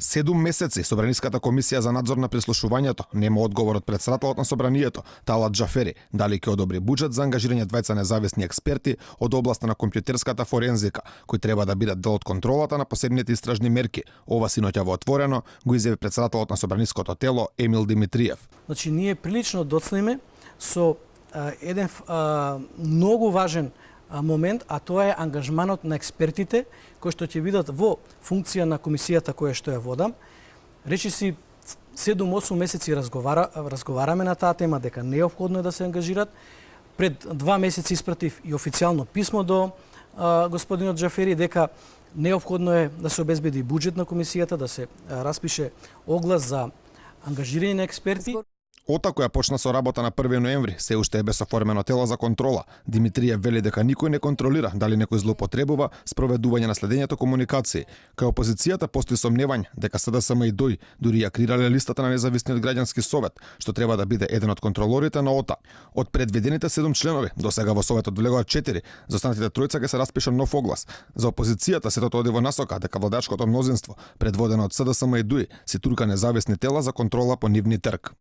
7 месеци Собраниската комисија за надзор на прислушувањето нема одговор од претседателот на Собранието, Талат Џафери, дали ќе одобри буџет за ангажирање двајца независни експерти од областа на компјутерската форензика, кои треба да бидат дел од контролата на посебните истражни мерки. Ова синоќа во отворено го изјави претседателот на Собраниското тело Емил Димитриев. Значи ние прилично доцнеме со еден многу важен момент, а тоа е ангажманот на експертите кои што ќе бидат во функција на комисијата која што ја водам. Речи си 7-8 месеци разговараме на таа тема дека неопходно е да се ангажират. Пред 2 месеци испратив и официјално писмо до господинот Џафери дека неопходно е да се обезбеди буџет на комисијата, да се распише оглас за ангажирање на експерти. Ота која почна со работа на 1 ноември, се уште е без оформено тело за контрола. Димитриев вели дека никој не контролира дали некој злоупотребува спроведување на следењето комуникации. Кај опозицијата постои сомневање дека СДСМ и ДОИ дури ја креирале листата на независниот граѓански совет, што треба да биде еден од контролорите на ОТА. Од предвидените 7 членови, до сега во советот влегоа 4, за останатите тројца ќе се распише нов оглас. За опозицијата сето оди во насока дека владачкото мнозинство, предводено од СДСМ и ДОИ, си турка независни тела за контрола по нивни трк.